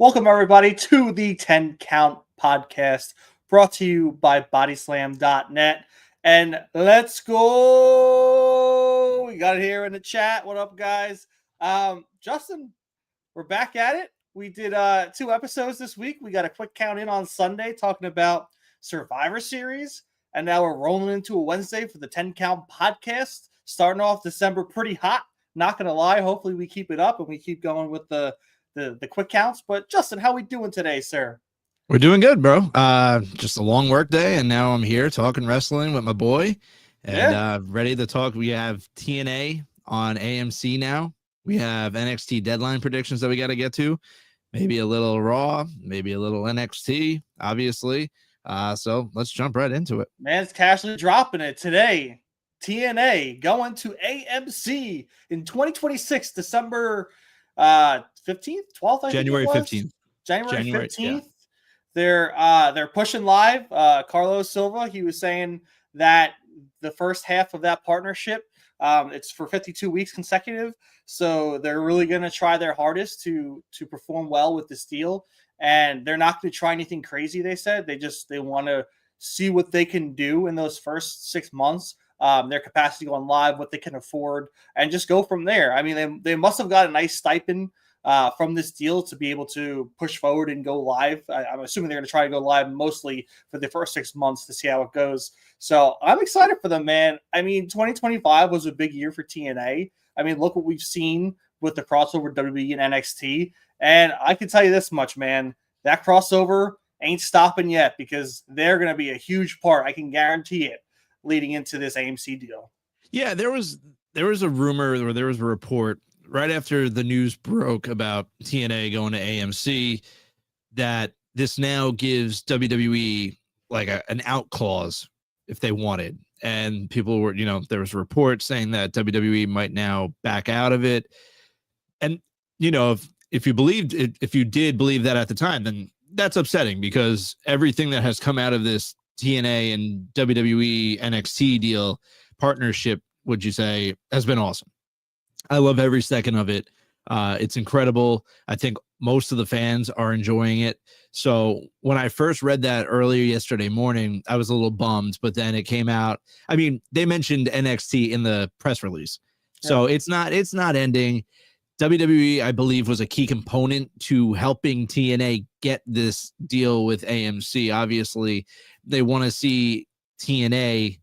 Welcome, everybody, to the 10 Count podcast brought to you by bodyslam.net. And let's go. We got it here in the chat. What up, guys? Justin, we're back at it. We did 2 episodes this week. We got a quick count in on Sunday talking about Survivor Series. And now we're rolling into a Wednesday for the 10 Count podcast. Starting off December pretty hot. Not going to lie. Hopefully we keep it up and we keep going with the quick counts. But Justin, how we doing today, sir? We're doing good, bro. Just a long work day, and now I'm here talking wrestling with my boy, and ready to talk. We have TNA on AMC now. We have NXT Deadline predictions that we got to get to. Maybe a little Raw, maybe a little NXT, obviously. So let's jump right into it. Man's casually dropping it today. TNA going to AMC in 2026, December 15th, 12th, January 15th. January 15th. Yeah. They're pushing live. Carlos Silva, he was saying that the first half of that partnership, it's for 52 weeks consecutive. So they're really going to try their hardest to perform well with this deal. And they're not going to try anything crazy, they said. They want to see what they can do in those first 6 months. Their capacity on live, what they can afford, and just go from there. I mean, they must have got a nice stipend from this deal to be able to push forward and go live. I'm assuming they're going to try to go live mostly for the first 6 months to see how it goes. So I'm excited for them, man. I mean, 2025 was a big year for TNA. I mean, look what we've seen with the crossover WWE and NXT. And I can tell you this much, man, that crossover ain't stopping yet because they're going to be a huge part. I can guarantee it leading into this AMC deal. Yeah, there was a rumor or there was a report right after the news broke about TNA going to AMC that this now gives WWE like an out clause if they wanted. And people were, there was a report saying that WWE might now back out of it. And, if you believed it, if you did believe that at the time, then that's upsetting because everything that has come out of this TNA and WWE NXT deal partnership, would you say, has been awesome. I love every second of it. It's incredible. I think most of the fans are enjoying it. So when I first read that earlier yesterday morning, I was a little bummed, but then it came out. I mean, they mentioned NXT in the press release. So it's not ending. WWE, I believe, was a key component to helping TNA get this deal with AMC. Obviously, they want to see TNA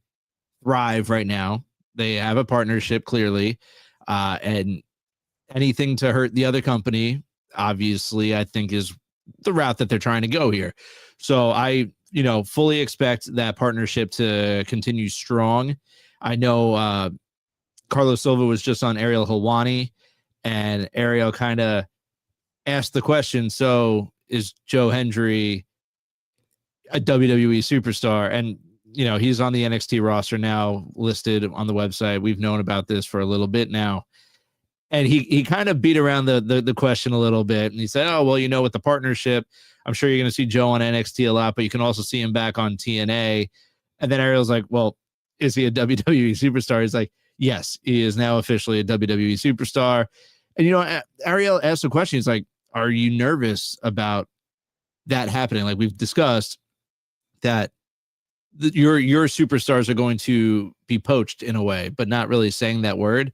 thrive right now. They have a partnership, clearly, and anything to hurt the other company, obviously, I think is the route that they're trying to go here. So I, fully expect that partnership to continue strong. I know Carlos Silva was just on Ariel Helwani, and Ariel kind of asked the question, so is Joe Hendry a WWE superstar? And, he's on the NXT roster now, listed on the website. We've known about this for a little bit now. And he kind of beat around the question a little bit. And he said, oh, well, with the partnership, I'm sure you're going to see Joe on NXT a lot, but you can also see him back on TNA. And then Ariel's like, well, is he a WWE superstar? He's like, yes, he is now officially a WWE superstar. And, Ariel asked the question. He's like, are you nervous about that happening? Like we've discussed that your superstars are going to be poached in a way, but not really saying that word.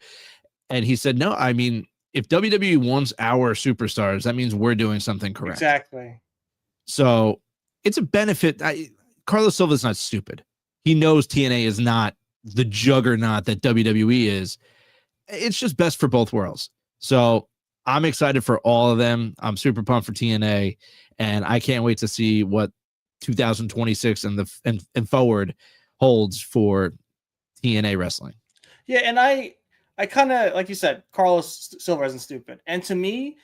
And he said, no, I mean, if WWE wants our superstars, that means we're doing something correct. Exactly. So it's a benefit. Carlos Silva's not stupid. He knows TNA is not the juggernaut that WWE is. It's just best for both worlds. So I'm excited for all of them. I'm super pumped for TNA, and I can't wait to see what 2026 and forward holds for TNA wrestling. Yeah, and I kind of, like you said, Carlos Silva isn't stupid. And to me,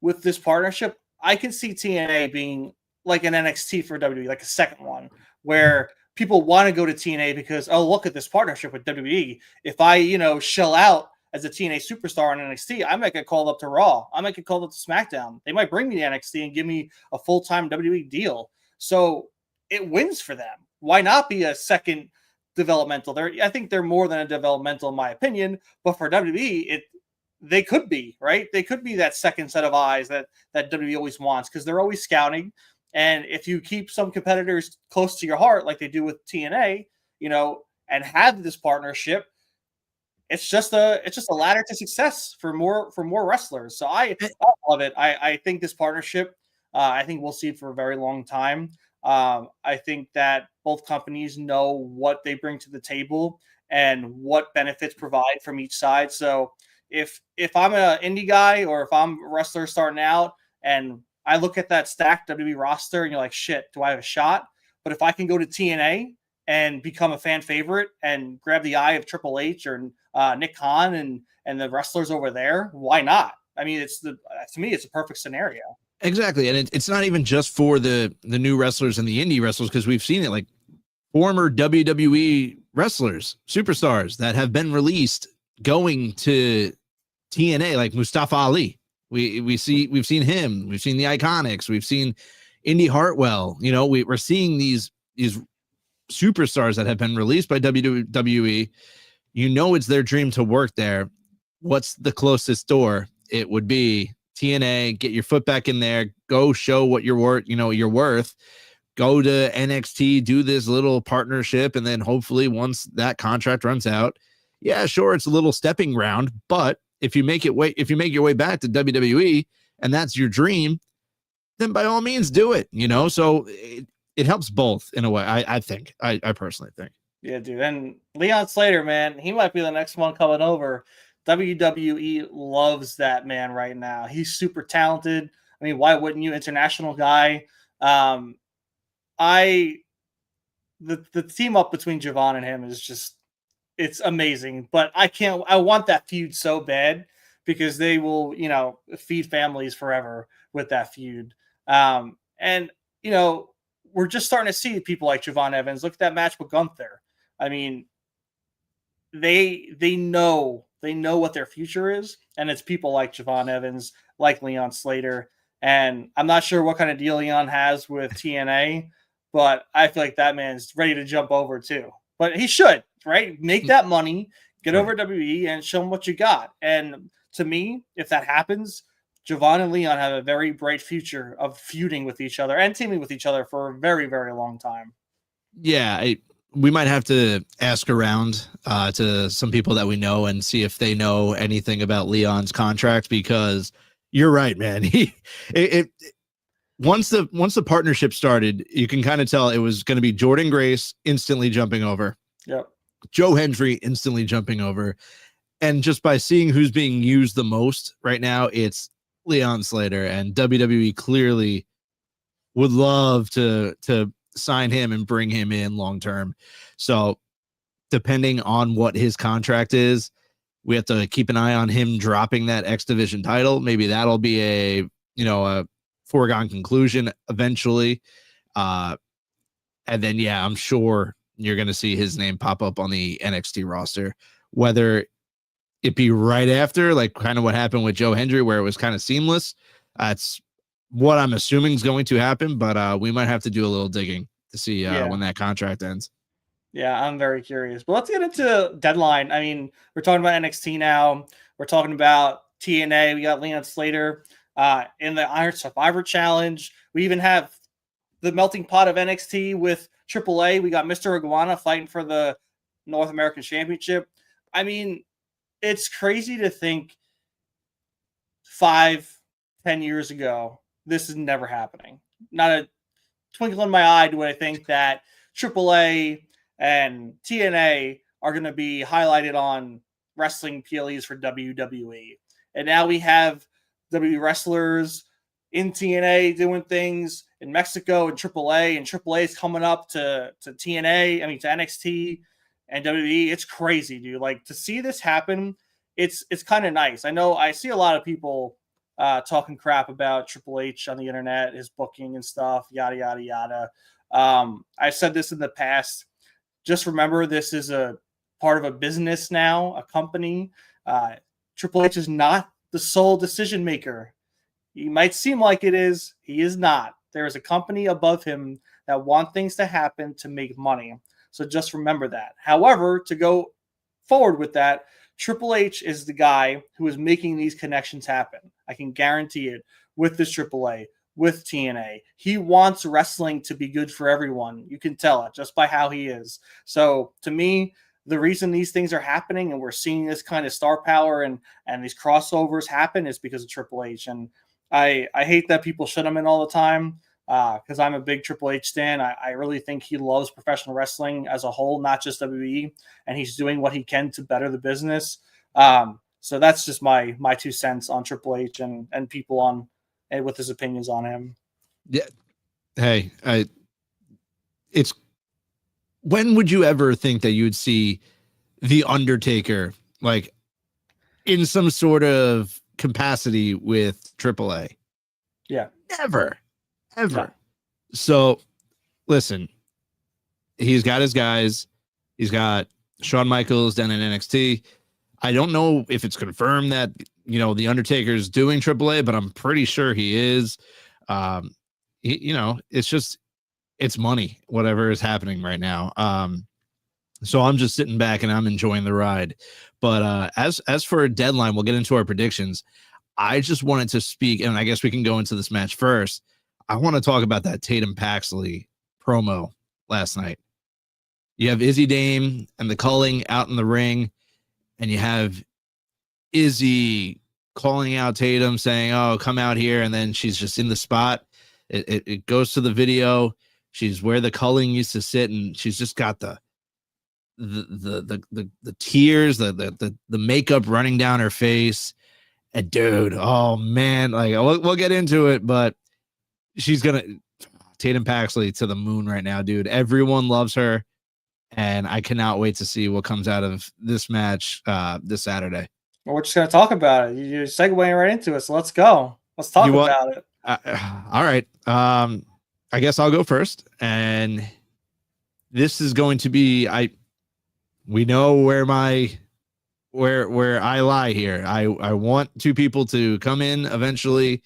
with this partnership, I can see TNA being like an NXT for WWE, like a second one, where people want to go to TNA because, oh, look at this partnership with WWE. If I, shell out as a TNA superstar on NXT, I might get called up to Raw. I might get called up to SmackDown. They might bring me to NXT and give me a full-time WWE deal. So it wins for them. Why not be a second developmental? I think they're more than a developmental in my opinion, but for WWE, they could be, right? They could be that second set of eyes that WWE always wants, because they're always scouting. And if you keep some competitors close to your heart, like they do with TNA, and have this partnership, it's just a ladder to success for more wrestlers. So I love it. I think this partnership, I think we'll see it for a very long time. I think that both companies know what they bring to the table and what benefits provide from each side. So if I'm an indie guy, or if I'm a wrestler starting out and I look at that stacked WWE roster and you're like, shit, do I have a shot? But if I can go to TNA and become a fan favorite and grab the eye of Triple H or Nick Khan and the wrestlers over there, why not? I mean, to me, it's a perfect scenario. Exactly. And it's not even just for the new wrestlers and the indie wrestlers, because we've seen it, like former WWE wrestlers, superstars that have been released going to TNA, like Mustafa Ali. We've seen him. We've seen the Iconics. We've seen Indy Hartwell. We're seeing these superstars that have been released by WWE. It's their dream to work there. What's the closest door? It would be TNA. Get your foot back in there. Go show what you're worth. You're worth. Go to NXT. Do this little partnership, and then hopefully once that contract runs out, yeah, sure, it's a little stepping ground. But if you make your way back to WWE and that's your dream, then by all means do it. So it helps both in a way. I think. I personally think. Yeah, dude. And Leon Slater, man, he might be the next one coming over. WWE loves that man right now. He's super talented. I mean, why wouldn't you? International guy. The team up between Javon and him is just, it's amazing. But I want that feud so bad, because they will, feed families forever with that feud. And we're just starting to see people like Javon Evans. Look at that match with Gunther. I mean, they know what their future is, and it's people like Javon Evans, like Leon Slater. And I'm not sure what kind of deal Leon has with TNA, but I feel like that man's ready to jump over too. But he should, right? Make that money, get over WWE, and show them what you got. And to me, if that happens, Javon and Leon have a very bright future of feuding with each other and teaming with each other for a very, very long time. Yeah, we might have to ask around to some people that we know and see if they know anything about Leon's contract, because you're right, man. Once the partnership started, you can kind of tell it was going to be Jordan Grace instantly jumping over. Yep. Joe Hendry instantly jumping over. And just by seeing who's being used the most right now, it's Leon Slater, and WWE clearly would love to sign him and bring him in long term. So depending on what his contract is, we have to keep an eye on him dropping that X Division title. Maybe that'll be a foregone conclusion eventually. And then, yeah, I'm sure you're going to see his name pop up on the NXT roster, whether it be right after, like kind of what happened with Joe Hendry, where it was kind of seamless. That's what I'm assuming is going to happen, but we might have to do a little digging to see when that contract ends. Yeah, I'm very curious. But let's get into Deadline. I mean, we're talking about NXT now. We're talking about TNA. We got Leon Slater in the Iron Survivor Challenge. We even have the melting pot of NXT with AAA. We got Mr. Iguana fighting for the North American Championship. I mean, it's crazy to think 5-10 years ago, this is never happening. Not a twinkle in my eye do I think that AAA and TNA are going to be highlighted on wrestling PLEs for WWE. And now we have WWE wrestlers in TNA doing things in Mexico and AAA is coming up to TNA, to NXT and WWE. It's crazy, dude. Like, to see this happen, it's kind of nice. I know I see a lot of people talking crap about Triple H on the internet, his booking and stuff, yada, yada, yada. I've said this in the past. Just remember, this is a part of a business now, a company. Triple H is not the sole decision maker. He might seem like it is. He is not. There is a company above him that want things to happen to make money. So just remember that. However, to go forward with that, Triple H is the guy who is making these connections happen. I can guarantee it with this AAA, with TNA. He wants wrestling to be good for everyone. You can tell it just by how he is. So to me, the reason these things are happening and we're seeing this kind of star power and these crossovers happen is because of Triple H. And I hate that people shut him in all the time because I'm a big Triple H stan. I really think he loves professional wrestling as a whole, not just WWE, and he's doing what he can to better the business. So that's just my 2 cents on Triple H and people on and with his opinions on him. Yeah. Hey, it's when would you ever think that you'd see The Undertaker like in some sort of capacity with AAA? Yeah. Never. Ever. Yeah. So listen, he's got his guys. He's got Shawn Michaels down in NXT. I don't know if it's confirmed that, The Undertaker's doing AAA, but I'm pretty sure he is. It's money, whatever is happening right now. So I'm just sitting back and I'm enjoying the ride. But as for a deadline, we'll get into our predictions. I just wanted to speak, and I guess we can go into this match first. I want to talk about that Tatum Paxley promo last night. You have Izzy Dame and the Culling out in the ring, and you have Izzy calling out Tatum saying, "Oh, come out here," and then she's just in the spot. It goes to the video. She's where the Culling used to sit, and she's just got the tears, the makeup running down her face. And dude, oh man, like we'll get into it, but she's gonna Tatum Paxley to the moon right now, dude. Everyone loves her, and I cannot wait to see what comes out of this match this Saturday. Well, we're just gonna talk about it. You're segueing right into it, so let's go. Let's talk about it. All right. I guess I'll go first, and this is going to be we know where I lie here. I want two people to come in eventually.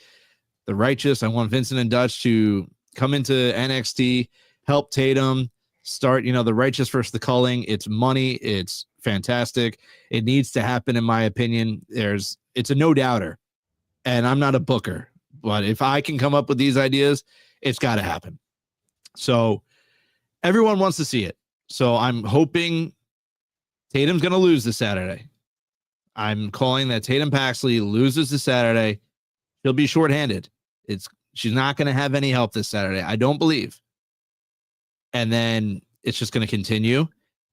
The Righteous. I want Vincent and Dutch to come into NXT, help Tatum start, the Righteous versus the Culling. It's money. It's fantastic. It needs to happen, in my opinion. It's a no doubter, and I'm not a booker, but if I can come up with these ideas, it's got to happen. So everyone wants to see it. So I'm hoping Tatum's going to lose this Saturday. I'm calling that Tatum Paxley loses this Saturday. She'll be shorthanded. She's not going to have any help this Saturday, I don't believe. And then it's just going to continue.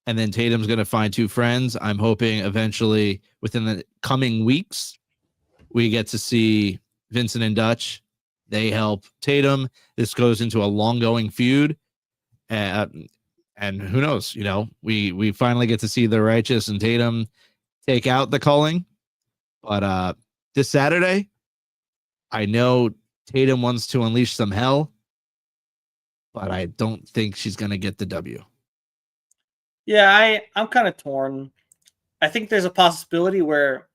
And then Tatum's going to find two friends. I'm hoping eventually within the coming weeks, we get to see Vincent and Dutch. They help Tatum. This goes into a long-going feud. And who knows, we finally get to see the Righteous and Tatum take out the Culling. But this Saturday, I know Tatum wants to unleash some hell, but I don't think she's going to get the W. Yeah, I'm kind of torn. I think there's a possibility where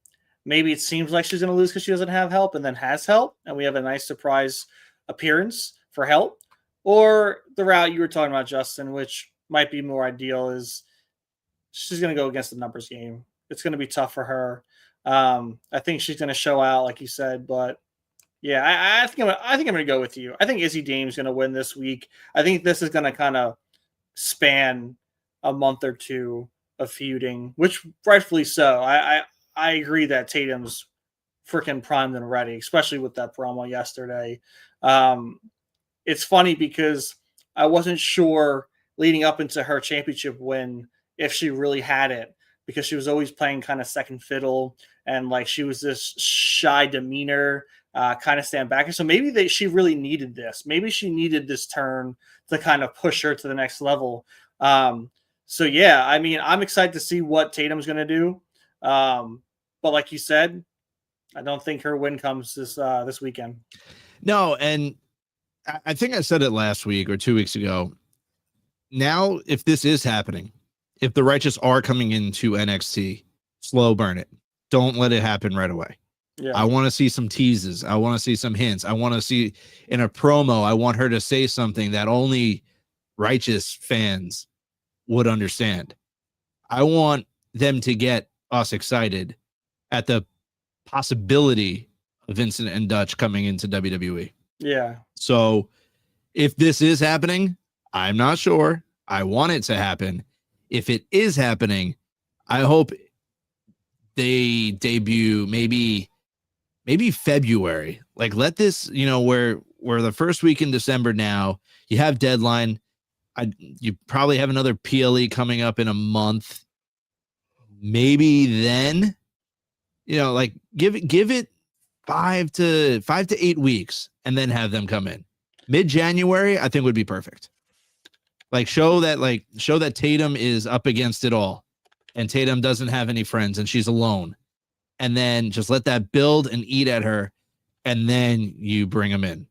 maybe it seems like she's going to lose because she doesn't have help and then has help, and we have a nice surprise appearance for help. Or the route you were talking about, Justin, which might be more ideal, is she's going to go against the numbers game. It's going to be tough for her. I think she's going to show out, like you said, but yeah, I think I'm going to go with you. I think Izzy Dame's going to win this week. I think this is going to kind of span a month or two of feuding, which rightfully so. I agree that Tatum's freaking primed and ready, especially with that promo yesterday. It's funny because I wasn't sure leading up into her championship win if she really had it, because she was always playing kind of second fiddle and like she was this shy demeanor, kind of stand back. So maybe she really needed this. Maybe she needed this turn to kind of push her to the next level. So yeah, I mean, I'm excited to see what Tatum's going to do. But like you said, I don't think her win comes this weekend. No, and I think I said it last week or 2 weeks ago. Now, if this is happening, if the Righteous are coming into NXT, slow burn it. Don't let it happen right away. Yeah. I want to see some teases. I want to see some hints. I want to see in a promo, I want her to say something that only Righteous fans would understand. I want them to get us excited at the possibility of Vincent and Dutch coming into WWE. Yeah. So if this is happening, I'm not sure. I want it to happen. If it is happening, I hope they debut maybe February. Like, let this, we're the first week in December now. You have Deadline. You probably have another PLE coming up in a month. Maybe then, like give it 5 to 8 weeks and then have them come in. Mid-January, I think would be perfect. Like show that Tatum is up against it all and Tatum doesn't have any friends and she's alone. And then just let that build and eat at her. And then you bring them in.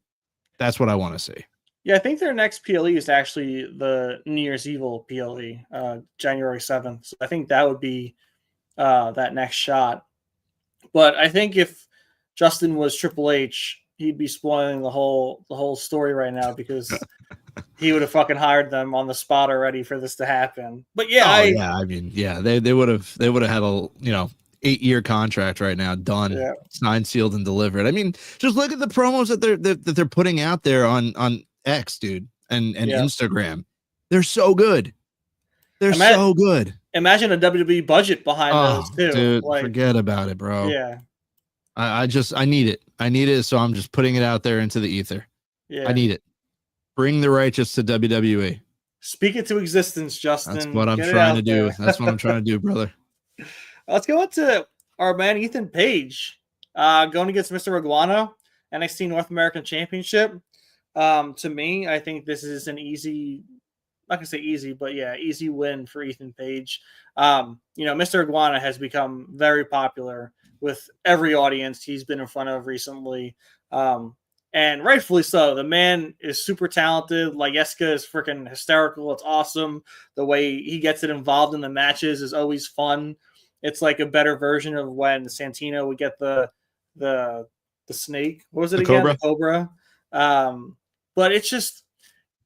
That's what I want to see. Yeah, I think their next PLE is actually the New Year's Evil PLE, January 7th. So I think that would be that next shot. But I think if Justin was Triple H, he'd be spoiling the whole story right now because he would have fucking hired them on the spot already for this to happen. But yeah, they would have had a 8-year contract right now, done, signed, sealed, and delivered. I mean, just look at the promos that they're putting out there on X, dude, and Instagram. They're so good. They're so good. Imagine a WWE budget behind those too. Dude, forget about it, bro. Yeah. I need it. I need it, so I'm just putting it out there into the ether. Yeah. I need it. Bring the righteous to WWE. Speak it to existence, Justin. That's what I'm trying to do. That's what I'm trying to do, brother. Let's go into our man Ethan Page going against Mr. Iguana, NXT North American Championship. To me, I think this is an easy, not gonna say easy, but yeah, easy win for Ethan Page. Mr. Iguana has become very popular with every audience he's been in front of recently. And rightfully so. The man is super talented. Layeska is freaking hysterical. It's awesome. The way he gets it involved in the matches is always fun. It's like a better version of when Santino would get the snake. What was it again? Cobra. The Cobra. But it's just,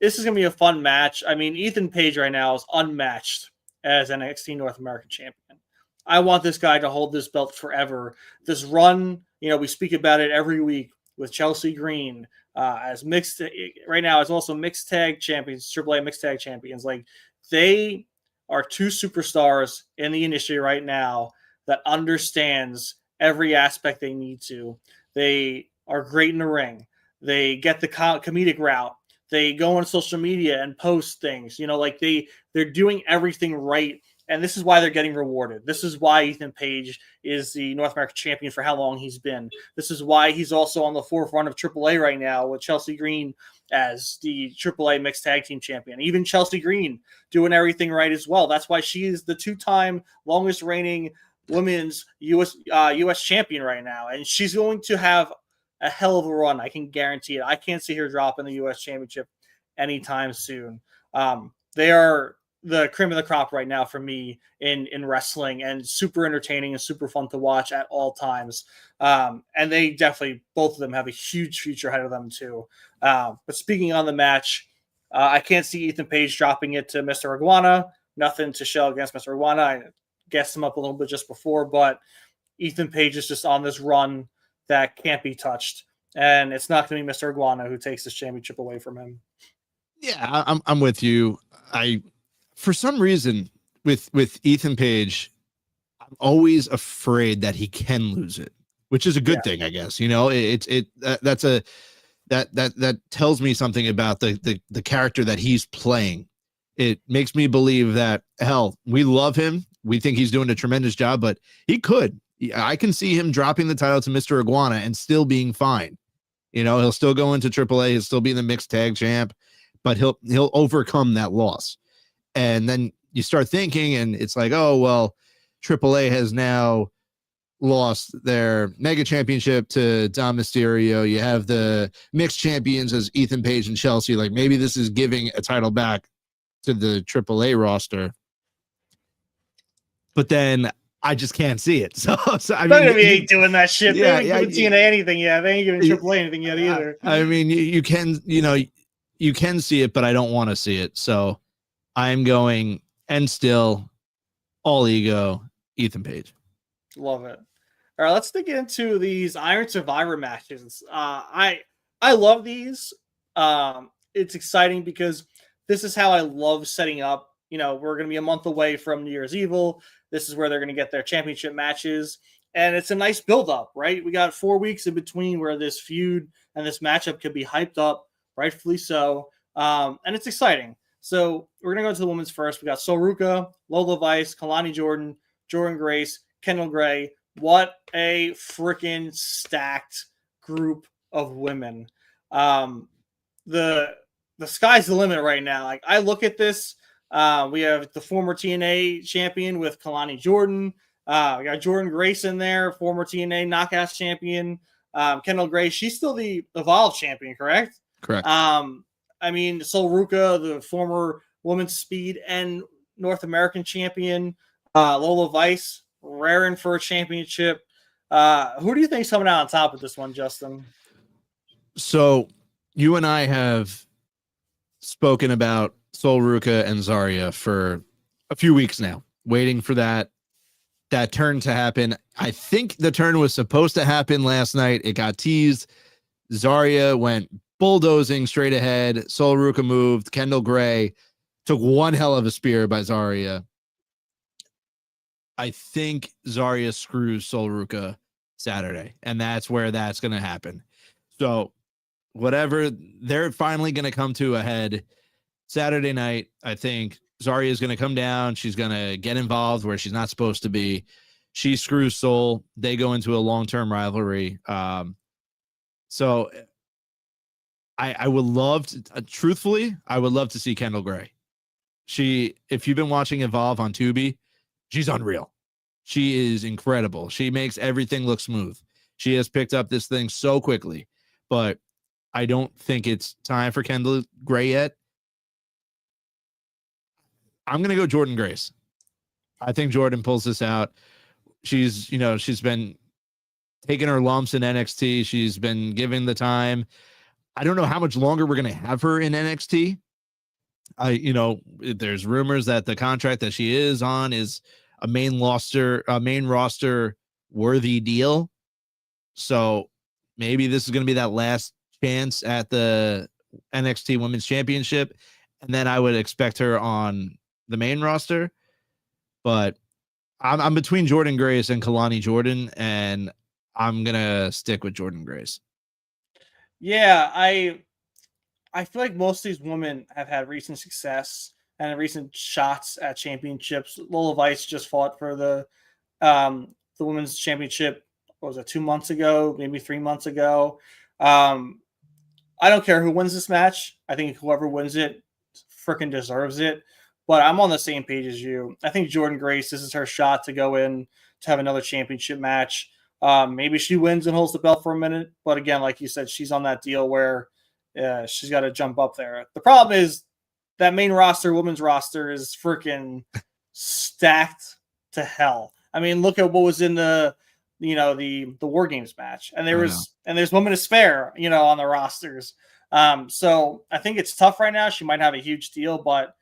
this is going to be a fun match. I mean, Ethan Page right now is unmatched as NXT North American champion. I want this guy to hold this belt forever. This run, we speak about it every week with Chelsea Green as mixed right now. It's also mixed tag champions, AAA mixed tag champions. Like, they are two superstars in the industry right now that understands every aspect they need to. They are great in the ring. They get the comedic route. They go on social media and post things. They're doing everything right. And this is why they're getting rewarded. This is why Ethan Page is the North American champion for how long he's been. This is why he's also on the forefront of AAA right now with Chelsea Green as the AAA mixed tag team champion. Even Chelsea Green doing everything right as well. That's why she is the 2-time longest reigning women's U.S. champion right now. And she's going to have a hell of a run. I can guarantee it. I can't see her dropping the U.S. championship anytime soon. They are the cream of the crop right now for me in wrestling, and super entertaining and super fun to watch at all times. And they definitely, both of them have a huge future ahead of them too. But speaking on the match, I can't see Ethan Page dropping it to Mr. Iguana. Nothing to show against Mr. Iguana. I gassed him up a little bit just before, but Ethan Page is just on this run that can't be touched. And it's not going to be Mr. Iguana who takes this championship away from him. Yeah, I'm with you. For some reason, with Ethan Page, I'm always afraid that he can lose it, which is a good thing, I guess. That tells me something about the character that he's playing. It makes me believe that, hell, we love him. We think he's doing a tremendous job, but he could. I can see him dropping the title to Mr. Iguana and still being fine. He'll still go into AAA. He'll still be the mixed tag champ, but he'll overcome that loss. And then you start thinking, and it's like, oh, well, AAA has now lost their mega championship to Dom Mysterio. You have the mixed champions as Ethan Page and Chelsea. Like, maybe this is giving a title back to the AAA roster. But then I just can't see it. So I mean, WWE ain't doing that shit. They ain't giving TNA anything yet. They ain't giving AAA anything yet either. I mean, you can see it, but I don't want to see it. So I'm going, and still all ego, Ethan Page. Love it. All right, let's dig into these Iron Survivor matches. I love these. It's exciting because this is how I love setting up. We're going to be a month away from New Year's Evil. This is where they're going to get their championship matches, and it's a nice build up, right? We got 4 weeks in between where this feud and this matchup could be hyped up, rightfully so, and it's exciting. So we're going to go to the women's first. We got Sol Ruka, Lola Vice, Kalani Jordan, Jordan Grace, Kendall Gray. What a freaking stacked group of women. The sky's the limit right now. Like, I look at this, we have the former TNA champion with Kalani Jordan. We got Jordan Grace in there, former TNA Knockouts champion. Kendall Gray, she's still the Evolve champion, correct? Correct. I mean, Sol Ruka, the former women's speed and North American champion. Lola Vice, raring for a championship. Who do you think's coming out on top of this one, Justin? So you and I have spoken about Sol Ruka and Zarya for a few weeks now, waiting for that turn to happen. I think the turn was supposed to happen last night. It got teased. Zarya went bulldozing straight ahead. Sol Ruka moved. Kendall Gray took one hell of a spear by Zarya. I think Zarya screws Sol Ruka Saturday, and that's where that's going to happen. So whatever, they're finally going to come to a head Saturday night. I think Zarya is going to come down. She's going to get involved where she's not supposed to be. She screws Sol. They go into a long-term rivalry. So I would love to, truthfully, I would love to see Kendall Gray. If you've been watching Evolve on Tubi, she's unreal. She is incredible. She makes everything look smooth. She has picked up this thing so quickly, but I don't think it's time for Kendall Gray yet. I'm going to go Jordan Grace. I think Jordan pulls this out. She's been taking her lumps in NXT. She's been given the time. I don't know how much longer we're going to have her in NXT. There's rumors that the contract that she is on is a main roster worthy deal. So maybe this is going to be that last chance at the NXT Women's Championship. And then I would expect her on the main roster. But I'm between Jordan Grace and Kalani Jordan, and I'm going to stick with Jordan Grace. Yeah, I feel like most of these women have had recent success and recent shots at championships. Lola Vice just fought for the women's championship. What was it, 2 months ago, maybe 3 months ago? I don't care who wins this match. I think whoever wins it freaking deserves it. But I'm on the same page as you. I think Jordan Grace, this is her shot to go in to have another championship match. Maybe she wins and holds the belt for a minute. But again, like you said, she's on that deal where she's got to jump up there. The problem is that main roster, women's roster, is freaking stacked to hell. I mean, look at what was in the War Games match, and there's women to spare, on the rosters. So I think it's tough right now. She might have a huge deal, but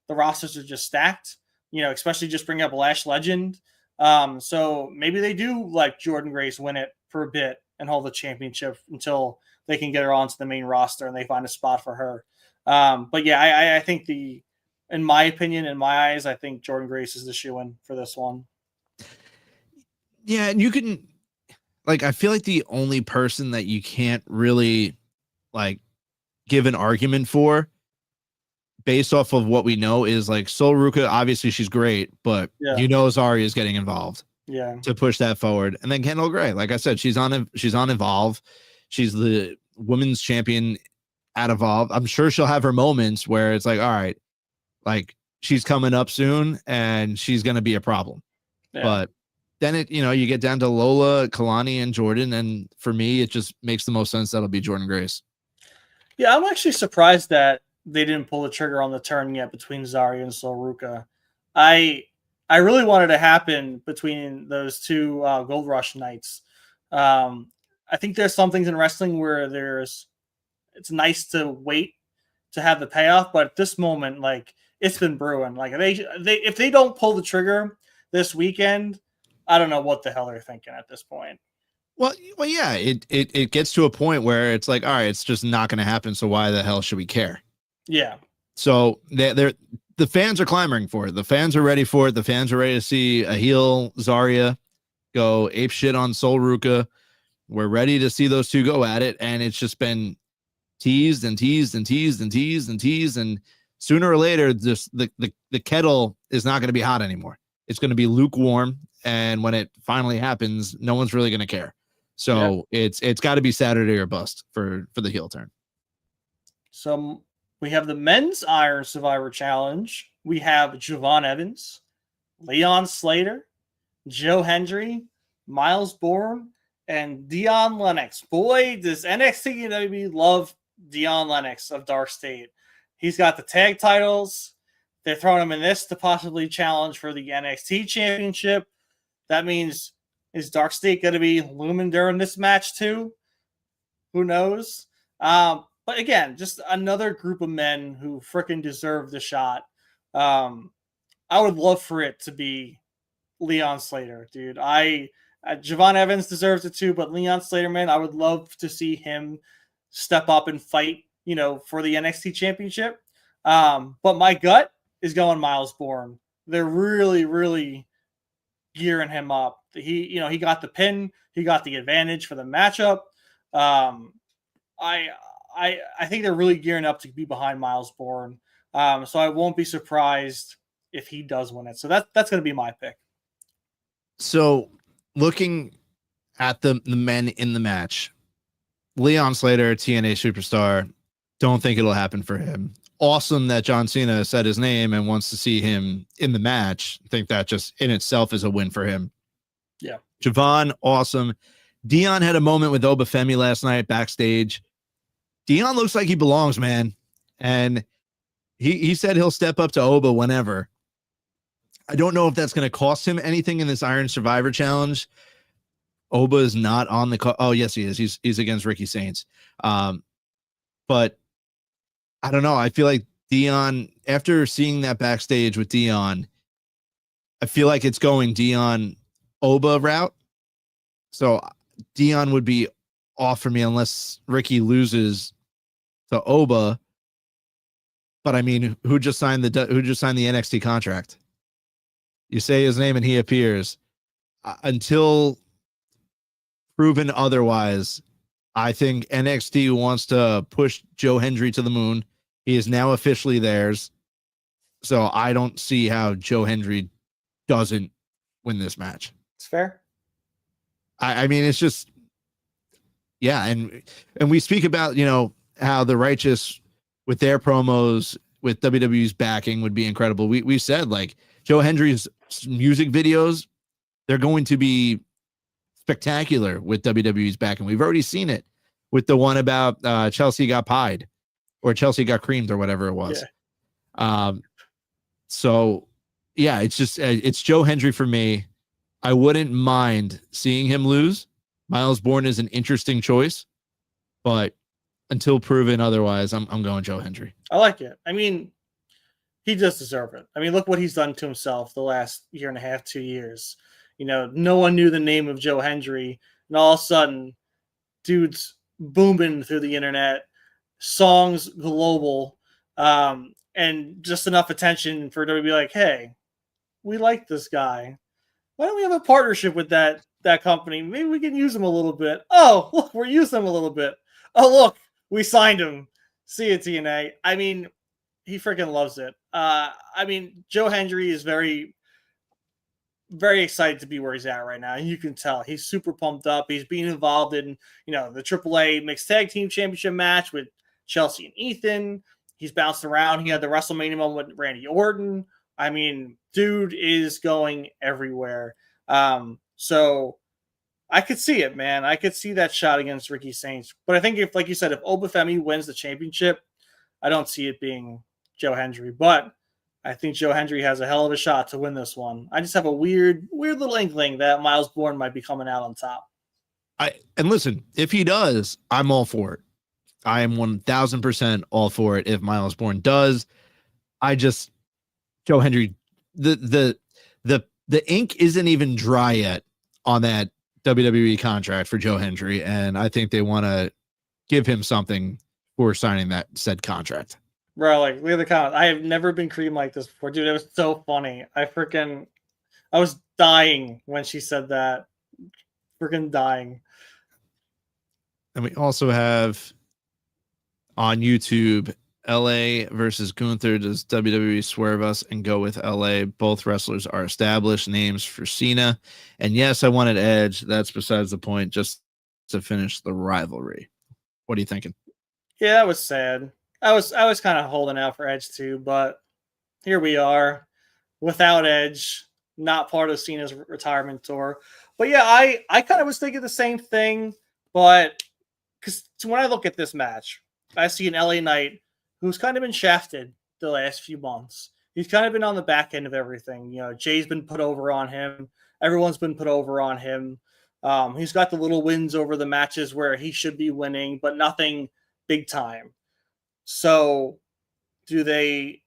the rosters are just stacked. Especially just bring up Lash Legend. So maybe they do let Jordan Grace win it for a bit and hold the championship until they can get her onto the main roster and they find a spot for her. But yeah, I think in my opinion, in my eyes, I think Jordan Grace is the shoo-in for this one. Yeah, and you can, I feel like the only person that you can't really give an argument for based off of what we know is Sol Ruka. Obviously she's great, but Zarya is getting involved to push that forward. And then Kendall Gray, like I said, she's on Evolve. She's the women's champion at Evolve. I'm sure she'll have her moments where it's all right, she's coming up soon and she's going to be a problem. Yeah. But then you get down to Lola, Kalani, and Jordan. And for me, it just makes the most sense. That'll be Jordan Grace. Yeah. I'm actually surprised that they didn't pull the trigger on the turn yet between Zarya and Sol Ruka. I really wanted to happen between those two Gold Rush nights. I think there's some things in wrestling where it's nice to wait to have the payoff, but at this moment, it's been brewing. If they don't pull the trigger this weekend, I don't know what the hell they're thinking at this point. Well, yeah, it gets to a point where it's like, all right, it's just not going to happen. So why the hell should we care? Yeah. So the fans are clamoring for it. The fans are ready for it. The fans are ready to see a heel Zarya go ape shit on Sol Ruka. We're ready to see those two go at it. And it's just been teased and teased and teased and teased and teased. And sooner or later, this the kettle is not going to be hot anymore. It's going to be lukewarm. And when it finally happens, no one's really going to care. So it's got to be Saturday or bust for the heel turn. So we have the men's Iron Survivor Challenge. We have Javon Evans, Leon Slater, Joe Hendry, Miles Bourne, and Dion Lennox. Boy, does NXT WWE love Dion Lennox of Dark State. He's got the tag titles. They're throwing him in this to possibly challenge for the NXT Championship. That means, is Dark State going to be looming during this match too? Who knows? But again, just another group of men who freaking deserve the shot. I would love for it to be Leon Slater, dude. Javon Evans deserves it too, but Leon Slater, man, I would love to see him step up and fight, for the NXT Championship. But my gut is going Miles Bourne. They're really, really gearing him up. He got the pin, he got the advantage for the matchup. I think they're really gearing up to be behind Miles Bourne. So I won't be surprised if he does win it. So that's going to be my pick. So looking at the men in the match, Leon Slater, TNA superstar, don't think it'll happen for him. Awesome that John Cena said his name and wants to see him in the match. I think that just in itself is a win for him. Yeah. Javon, awesome. Dion had a moment with Obafemi last night backstage. Dion looks like he belongs, man. And he said he'll step up to Oba whenever. I don't know if that's going to cost him anything in this Iron Survivor Challenge. Oba is not on the oh, yes, he is. He's against Ricky Saints. But I don't know. I feel like Dion, after seeing that backstage with Dion, I feel like it's going Dion Oba route. So Dion would be off for me unless Ricky loses to Oba. But I mean, who just signed the NXT contract? You say his name and he appears. Until proven otherwise, I think NXT wants to push Joe Hendry to the moon. He is now officially theirs. So I don't see how Joe Hendry doesn't win this match. It's fair. I mean, it's just, yeah. And we speak about, how the Righteous with their promos with WWE's backing would be incredible. We said like Joe Hendry's music videos, they're going to be spectacular with WWE's backing. We've already seen it with the one about Chelsea got pied or Chelsea got creamed or whatever it was. Yeah. So yeah, it's just, it's Joe Hendry for me. I wouldn't mind seeing him lose. Miles Bourne is an interesting choice, but until proven otherwise, I'm going Joe Hendry. I like it. I mean, he does deserve it. I mean, look what he's done to himself the last year and a half, 2 years. No one knew the name of Joe Hendry, and all of a sudden, dude's booming through the internet, songs global, and just enough attention for WWE to be like, hey, we like this guy. Why don't we have a partnership with that company? Maybe we can use him a little bit. Oh, look, we're using him a little bit. Oh, look, we signed him. See you, TNA. I mean, he freaking loves it. I mean, Joe Hendry is very, very excited to be where he's at right now. And you can tell he's super pumped up. He's being involved in, the AAA Mixed Tag Team Championship match with Chelsea and Ethan. He's bounced around. He had the WrestleMania moment with Randy Orton. I mean, dude is going everywhere. So I could see it, man. I could see that shot against Ricky Saints. But I think if, like you said, if Obafemi wins the championship, I don't see it being Joe Hendry. But I think Joe Hendry has a hell of a shot to win this one. I just have a weird little inkling that Miles Bourne might be coming out on top. And listen, if he does, I'm all for it. I am 1000% all for it if Miles Bourne does. Joe Hendry, the the ink isn't even dry yet on that WWE contract for Joe Hendry, and I think they want to give him something for signing that said contract. Bro, like, look at the comments. I have never been creamed like this before. Dude, it was so funny. I was dying when she said that. Freaking dying. And we also have on YouTube, LA versus Gunther. Does WWE swerve us and go with LA? Both wrestlers are established names for Cena. And yes, I wanted Edge. That's besides the point, just to finish the rivalry. What are you thinking? Yeah, that was sad. I was kind of holding out for Edge too, but here we are without Edge, not part of Cena's retirement tour. But yeah, I kind of was thinking the same thing, but because when I look at this match, I see an LA Knight who's kind of been shafted the last few months. He's kind of been on the back end of everything. You know, Jay's been put over on him. Everyone's been put over on him. He's got the little wins over the matches where he should be winning, but nothing big time. So do they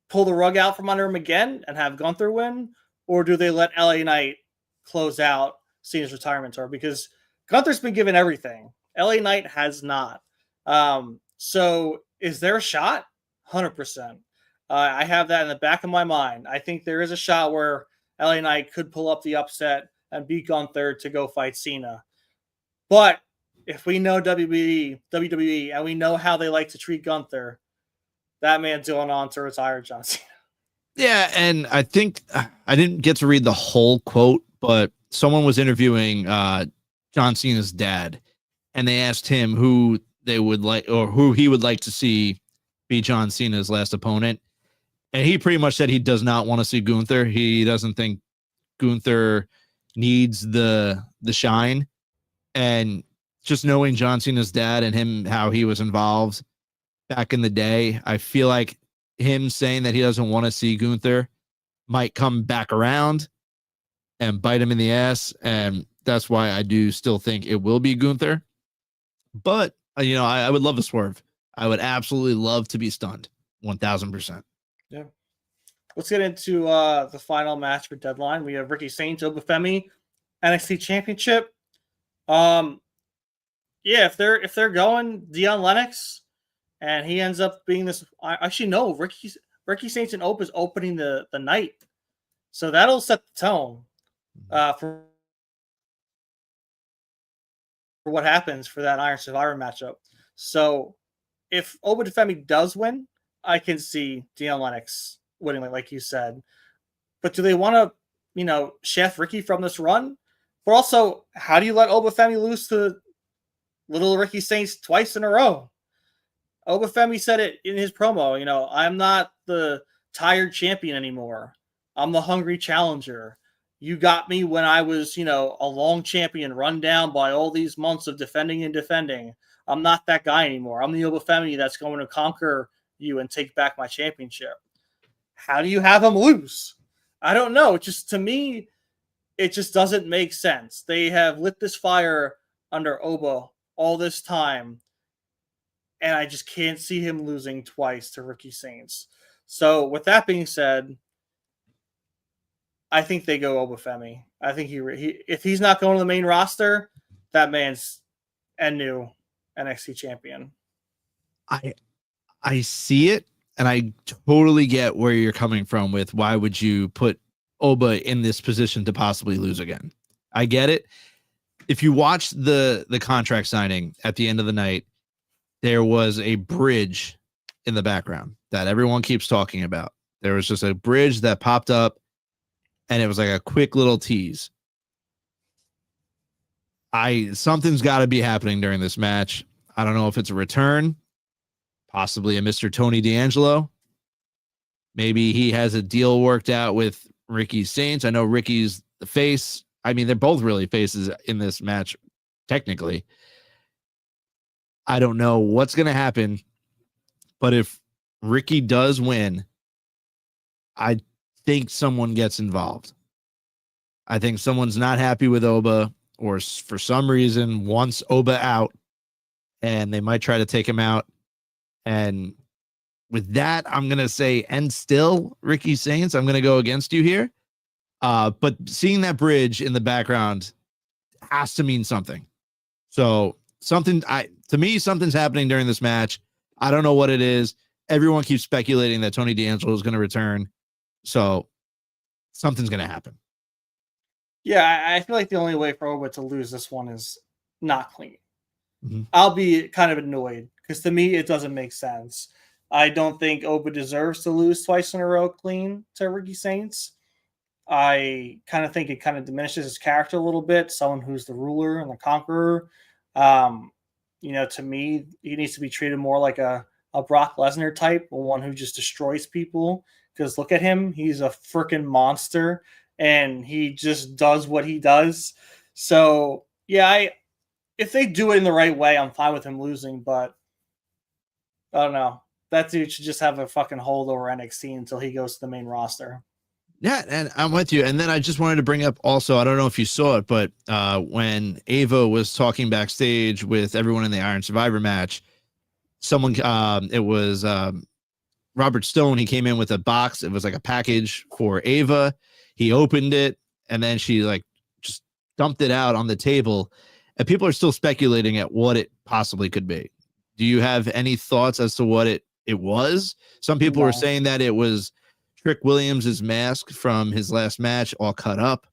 pull the rug out from under him again and have Gunther win? Or do they let LA Knight close out Cena's retirement tour? Because Gunther's been given everything. LA Knight has not. So is there a shot? 100%. I have that in the back of my mind. I think there is a shot where LA Knight could pull up the upset and beat Gunther to go fight Cena. But if we know WWE, and we know how they like to treat Gunther, that man's going on to retire John Cena. Yeah, and I think I didn't get to read the whole quote, but someone was interviewing John Cena's dad, and they asked him who they would like or who he would like to see be John Cena's last opponent. And he pretty much said he does not want to see Gunther. He doesn't think Gunther needs the shine. And just knowing John Cena's dad and him, how he was involved back in the day, I feel like him saying that he doesn't want to see Gunther might come back around and bite him in the ass. And that's why I do still think it will be Gunther. But, you know, I would love a swerve. I would absolutely love to be stunned. 1000%. Yeah. Let's get into the final match for Deadline. We have Ricky Saints, Obafemi, NXT Championship. Yeah, if they're going Dion Lennox, and he ends up being this. Actually, no, Ricky Saints and Ope is opening the night, so that'll set the tone for what happens for that Iron Survivor matchup. So if Obafemi does win, I can see Dion Lennox winning, like you said. But do they want to, you know, shaft Ricky from this run? But also, how do you let Obafemi lose to little Ricky Saints twice in a row? Obafemi said it in his promo, you know, I'm not the tired champion anymore. I'm the hungry challenger. You got me when I was, you know, a long champion run down by all these months of defending and defending. I'm not that guy anymore. I'm the Obafemi that's going to conquer you and take back my championship. How do you have him lose? I don't know. Just to me, it just doesn't make sense. They have lit this fire under Oba all this time, and I just can't see him losing twice to Ricky Saints. So with that being said, I think they go Obafemi. I think he if he's not going to the main roster, that man's a new NXT champion. I see it, and I totally get where you're coming from with why would you put Oba in this position to possibly lose again. I get it. If you watch the contract signing at the end of the night, there was a bridge in the background that everyone keeps talking about. There was just a bridge that popped up, and it was like a quick little tease. Something's got to be happening during this match. I don't know if it's a return, possibly a Mr. Tony D'Angelo. Maybe he has a deal worked out with Ricky Saints. I know Ricky's the face. I mean, they're both really faces in this match, technically. I don't know what's going to happen, but if Ricky does win, I think someone gets involved. I think someone's not happy with Oba, or for some reason wants Oba out, and they might try to take him out. And with that, I'm going to say, and still Ricky Saints, I'm going to go against you here. But seeing that bridge in the background has to mean something. So to me, something's happening during this match. I don't know what it is. Everyone keeps speculating that Tony D'Angelo is going to return. So something's going to happen. Yeah, I feel like the only way for Oba to lose this one is not clean. Mm-hmm. I'll be kind of annoyed because to me, it doesn't make sense. I don't think Oba deserves to lose twice in a row clean to Ricky Saints. I kind of think it kind of diminishes his character a little bit. Someone who's the ruler and the conqueror. To me, he needs to be treated more like a Brock Lesnar type, one who just destroys people. Because look at him, he's a freaking monster, and he just does what he does. So yeah, if they do it in the right way, I'm fine with him losing. But I don't know. That dude should just have a fucking hold over NXT until he goes to the main roster. Yeah, and I'm with you. And then I just wanted to bring up also, I don't know if you saw it, but when Ava was talking backstage with everyone in the Iron Survivor match, it was Robert Stone. He came in with a box. It was like a package for Ava. He opened it, and then she like just dumped it out on the table. And people are still speculating at what it possibly could be. Do you have any thoughts as to what it was? Some people were saying that it was Trick Williams' mask from his last match, all cut up.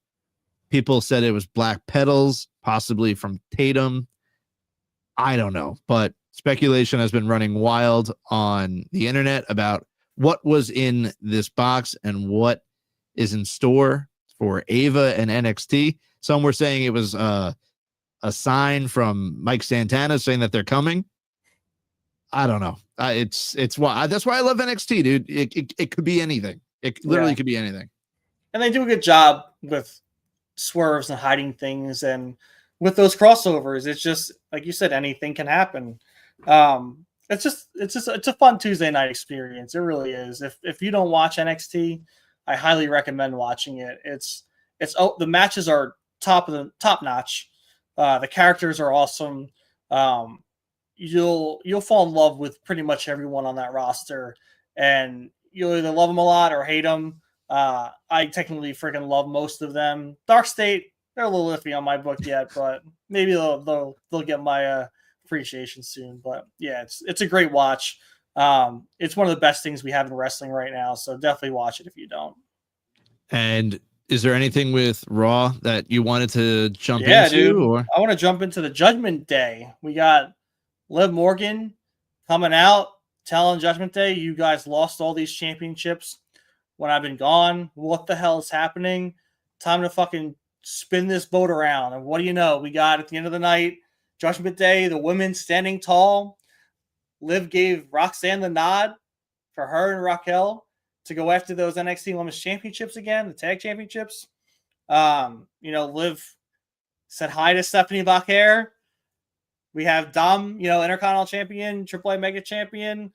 People said it was black petals, possibly from Tatum. I don't know, but speculation has been running wild on the internet about what was in this box and what is in store for Ava and NXT. Some were saying it was a sign from Mike Santana saying that they're coming. I don't know. It's why that's why I love NXT, dude. It could be anything. It literally could be anything. And they do a good job with swerves and hiding things, and with those crossovers, it's just like you said, anything can happen. It's a fun Tuesday night experience. It really is. If you don't watch NXT, I highly recommend watching it. The matches are top notch. The characters are awesome. You'll fall in love with pretty much everyone on that roster, and you'll either love them a lot or hate them. I technically freaking love most of them. Dark State, they're a little iffy on my book yet, but maybe they'll get my appreciation soon. But yeah, it's a great watch. It's one of the best things we have in wrestling right now, so definitely watch it if you don't. And is there anything with Raw that you wanted to jump into? Yeah, dude. Or? I want to jump into the Judgment Day. We got Liv Morgan coming out, telling Judgment Day, you guys lost all these championships when I've been gone. What the hell is happening? Time to fucking spin this boat around. And what do you know? We got at the end of the night, Judgment Day, the women standing tall. Liv gave Roxanne the nod for her and Raquel to go after those NXT Women's Championships again, the tag championships. Liv said hi to Stephanie Bacquer. We have Dom, Intercontinental Champion, AAA Mega Champion.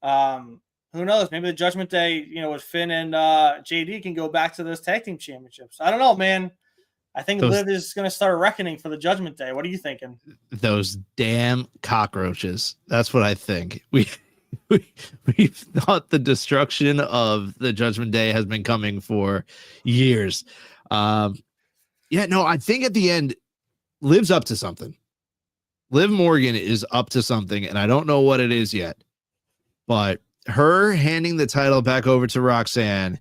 Who knows? Maybe the Judgment Day, with Finn and JD can go back to those tag team championships. I don't know, man. I think Liv is going to start a reckoning for the Judgment Day. What are you thinking? Those damn cockroaches. That's what I think. We've thought the destruction of the Judgment Day has been coming for years. I think at the end, Liv's up to something. Liv Morgan is up to something, and I don't know what it is yet. But her handing the title back over to Roxanne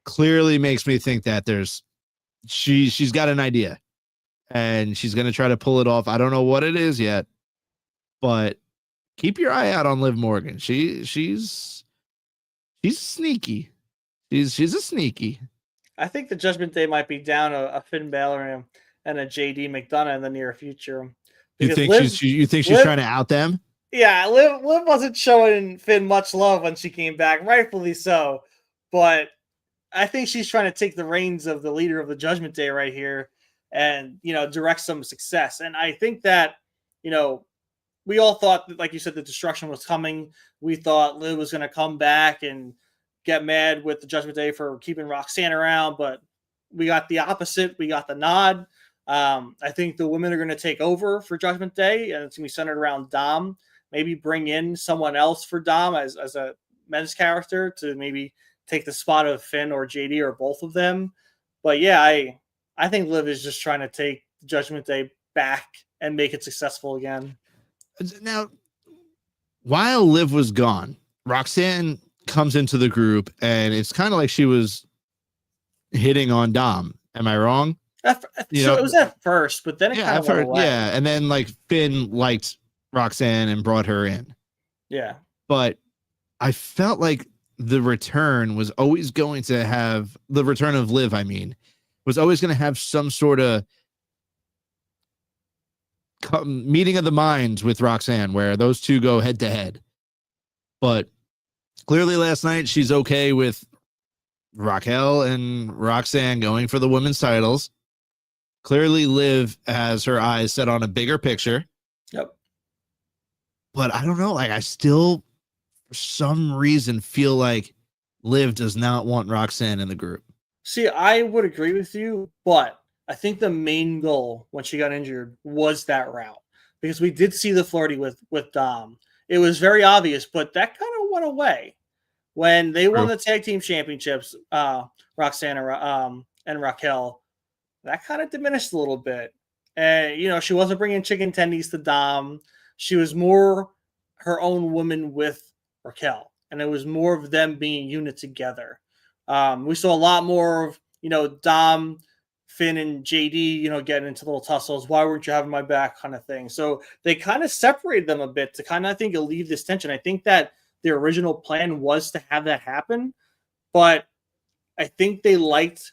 clearly makes me think that she's got an idea, and she's going to try to pull it off. I don't know what it is yet, but keep your eye out on Liv Morgan. She's sneaky. She's a sneaky. I think the Judgment Day might be down a Finn Balor and a JD McDonough in the near future. You think she's trying to out them? Yeah, Liv wasn't showing Finn much love when she came back, rightfully so. But I think she's trying to take the reins of the leader of the Judgment Day right here and, direct some success. And I think that, we all thought that, like you said, the destruction was coming. We thought Liv was going to come back and get mad with the Judgment Day for keeping Roxanne around, but we got the opposite. We got the nod. I think the women are going to take over for Judgment Day, and it's going to be centered around Dom. Maybe bring in someone else for Dom as a men's character to maybe take the spot of Finn or JD or both of them. But yeah, I think Liv is just trying to take Judgment Day back and make it successful again. Now, while Liv was gone, Roxanne comes into the group, and it's kind of like she was hitting on Dom. Am I wrong? It was at first, but then it kind of went away. Yeah, and then like Finn liked Roxanne and brought her in. Yeah. But I felt like the return was always going to have the return of Liv, was always going to have some sort of meeting of the minds with Roxanne where those two go head to head. But clearly last night she's okay with Raquel and Roxanne going for the women's titles. Clearly Liv has her eyes set on a bigger picture. Yep. But I don't know. Like, I still, for some reason, feel like Liv does not want Roxanne in the group. See, I would agree with you, but I think the main goal when she got injured was that route, because we did see the flirty with Dom. It was very obvious, but that kind of went away when they won the tag team championships. Roxanne and Raquel, that kind of diminished a little bit, and she wasn't bringing chicken tendies to Dom. She was more her own woman with Raquel, and it was more of them being unit together. We saw a lot more of Dom, Finn, and JD, getting into little tussles. Why weren't you having my back, kind of thing. So they kind of separated them a bit to kind of, I think, alleviate this tension. I think that the original plan was to have that happen, but I think they liked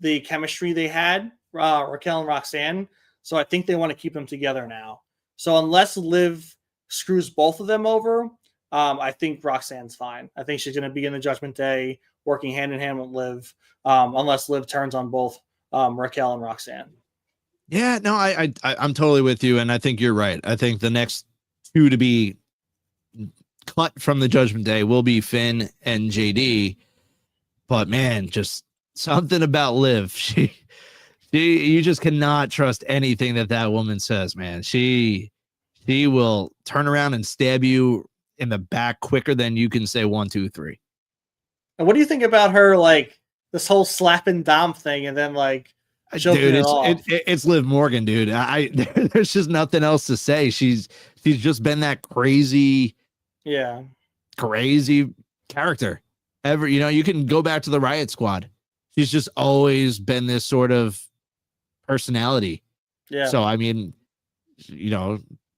the chemistry they had, Raquel and Roxanne. So I think they want to keep them together now. So unless Liv screws both of them over, I think Roxanne's fine. I think she's going to be in the Judgment Day working hand in hand with Liv, unless Liv turns on both Raquel and Roxanne. Yeah, no, I'm totally with you, and I think you're right. I think the next two to be cut from the Judgment Day will be Finn and JD. But man, just something about Liv. You just cannot trust anything that woman says, man. She will turn around and stab you in the back quicker than you can say 1, 2, 3. And what do you think about her, like this whole slapping Dom thing, and then like dude, it's Liv Morgan, dude. There's just nothing else to say. She's just been that crazy character ever. You can go back to the Riot Squad. She's just always been this sort of personality. Yeah. So I mean,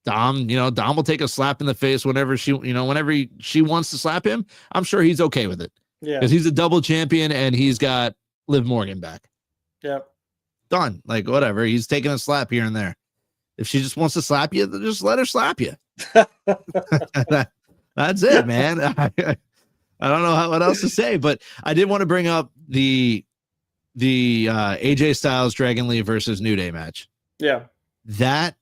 Dom will take a slap in the face whenever she wants to slap him. I'm sure he's okay with it. Yeah. Because he's a double champion and he's got Liv Morgan back. Yep. Done. Like, whatever. He's taking a slap here and there. If she just wants to slap you, then just let her slap you. That's it, man. I don't know what else to say, but I did want to bring up the AJ Styles Dragon Lee versus New Day match. Yeah. That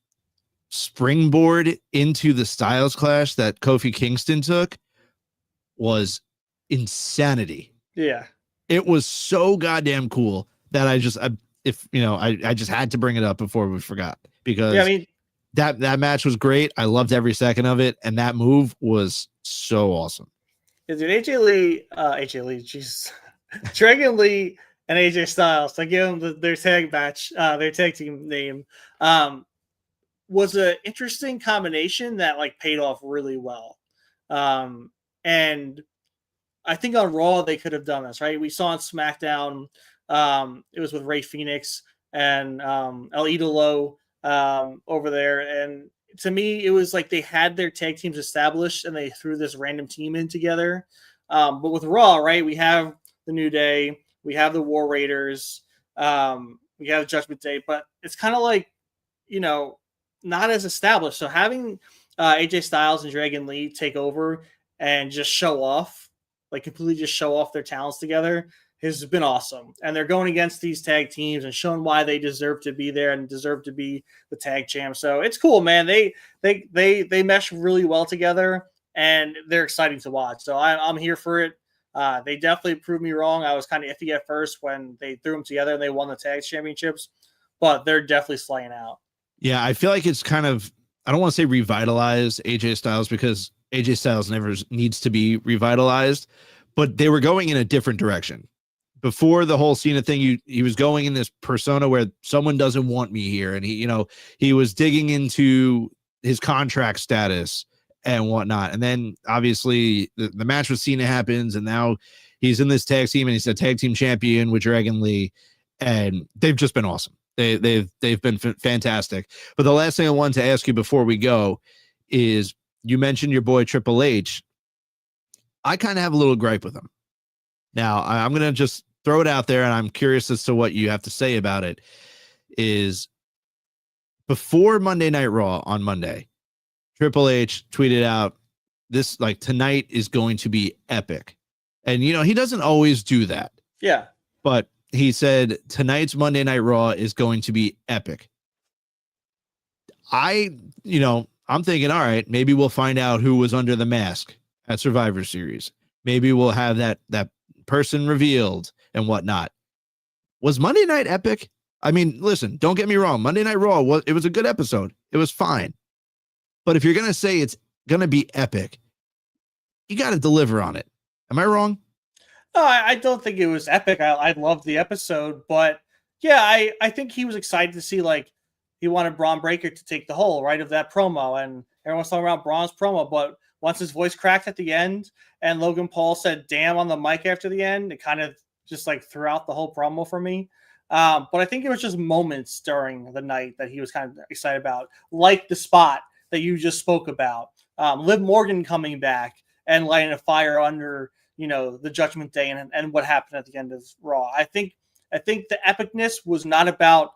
springboard into the Styles Clash that Kofi Kingston took was insanity. Yeah. It was so goddamn cool that I just had to bring it up before we forgot, because that match was great. I loved every second of it, and that move was so awesome. Yeah, dude, AJ Lee, jeez. Dragon Lee and AJ Styles, I give them their tag match, their tag team name, was an interesting combination that like paid off really well. And I think on Raw they could have done this, right? We saw on SmackDown, it was with Rey Fenix and El Idolo over there, and to me it was like they had their tag teams established and they threw this random team in together. But with Raw, right, we have the New Day, we have the War Raiders, we have Judgment Day, but it's kind of like, not as established. So having AJ Styles and Dragon Lee take over and just show off, like completely just show off their talents together, has been awesome. And they're going against these tag teams and showing why they deserve to be there and deserve to be the tag champ. So it's cool, man. They mesh really well together, and they're exciting to watch. So I'm here for it. They definitely proved me wrong. I was kind of iffy at first when they threw them together and they won the tag championships, but they're definitely slaying out. Yeah, I feel like it's kind of, I don't want to say revitalized AJ Styles, because AJ Styles never needs to be revitalized, but they were going in a different direction. Before the whole Cena thing, he was going in this persona where someone doesn't want me here. And he was digging into his contract status and whatnot. And then obviously the match with Cena happens, and now he's in this tag team, and he's a tag team champion with Dragon Lee, and they've just been awesome. They've been fantastic. But the last thing I wanted to ask you before we go is, you mentioned your boy Triple H. I kind of have a little gripe with him. Now, I'm going to just throw it out there, and I'm curious as to what you have to say about it. Is before Monday Night Raw on Monday, Triple H tweeted out this, like, tonight is going to be epic. And, he doesn't always do that. Yeah. But he said tonight's Monday Night Raw is going to be epic. I'm thinking, all right, maybe we'll find out who was under the mask at Survivor Series. Maybe we'll have that person revealed and whatnot. Was Monday Night epic? I mean, listen, don't get me wrong. Monday Night Raw was a good episode. It was fine. But if you're going to say it's going to be epic, you got to deliver on it. Am I wrong? No, I don't think it was epic. I loved the episode, but yeah, I think he was excited to see, like, he wanted Braun Breaker to take the whole right of that promo, and everyone's talking about Braun's promo, but once his voice cracked at the end and Logan Paul said damn on the mic after the end, it kind of just like threw out the whole promo for me. But I think it was just moments during the night that he was kind of excited about, like the spot that you just spoke about. Liv Morgan coming back and lighting a fire under, the Judgment Day and what happened at the end of Raw. I think the epicness was not about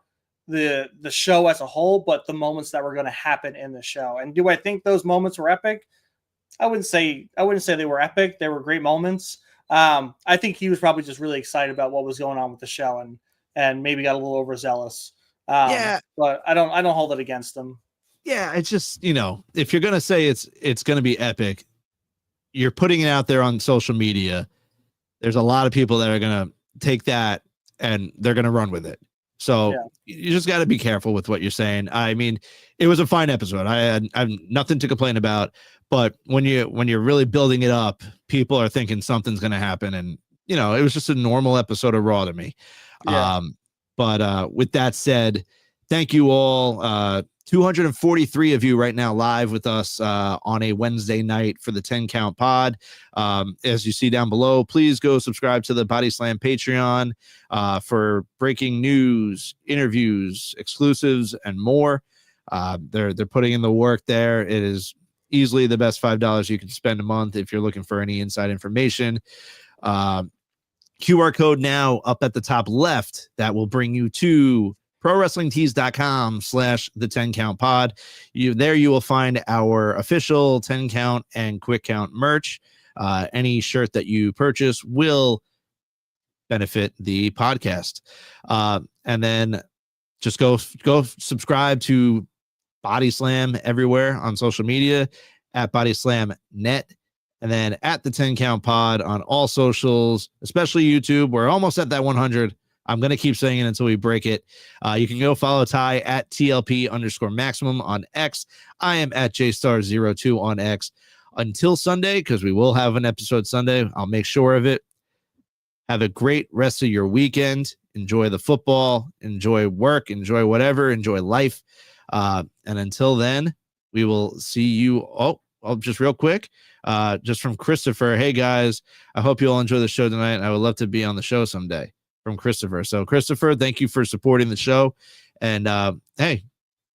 the show as a whole, but the moments that were going to happen in the show. And do I think those moments were epic? I wouldn't say they were epic. They were great moments. I think he was probably just really excited about what was going on with the show and maybe got a little overzealous. Yeah, but I don't hold it against him. Yeah, it's just, if you're gonna say it's gonna be epic, you're putting it out there on social media. There's a lot of people that are gonna take that and they're gonna run with it. So you just got to be careful with what you're saying. I mean, it was a fine episode. I have nothing to complain about. But when you're really building it up, people are thinking something's going to happen, and it was just a normal episode of Raw to me. Yeah. But with that said, thank you all. 243 of you right now live with us on a Wednesday night for the 10 Count Pod. As you see down below, please go subscribe to the Body Slam Patreon for breaking news, interviews, exclusives, and more. They're putting in the work there. It is easily the best $5 you can spend a month if you're looking for any inside information. QR code now up at the top left that will bring you to ProWrestlingTees.com/the10CountPod. There you will find our official 10 count and quick count merch. Any shirt that you purchase will benefit the podcast. And then just go subscribe to Body Slam everywhere on social media at Body Slam Net. And then at the 10 Count Pod on all socials, especially YouTube. We're almost at that 100. I'm going to keep saying it until we break it. You can go follow Ty at TLP_maximum on X. I am at JStar02 on X. Until Sunday, because we will have an episode Sunday. I'll make sure of it. Have a great rest of your weekend. Enjoy the football. Enjoy work. Enjoy whatever. Enjoy life. And until then, we will see you. Oh, just real quick. Just from Christopher. Hey, guys. I hope you all enjoy the show tonight. I would love to be on the show someday. From Christopher. So Christopher, thank you for supporting the show. And hey,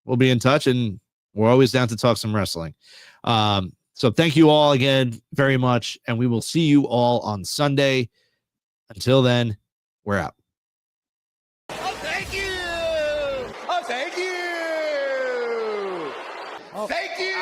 we'll be in touch, and we're always down to talk some wrestling. So thank you all again very much, and we will see you all on Sunday. Until then, we're out. Oh, thank you. Oh, thank you. Oh, thank you.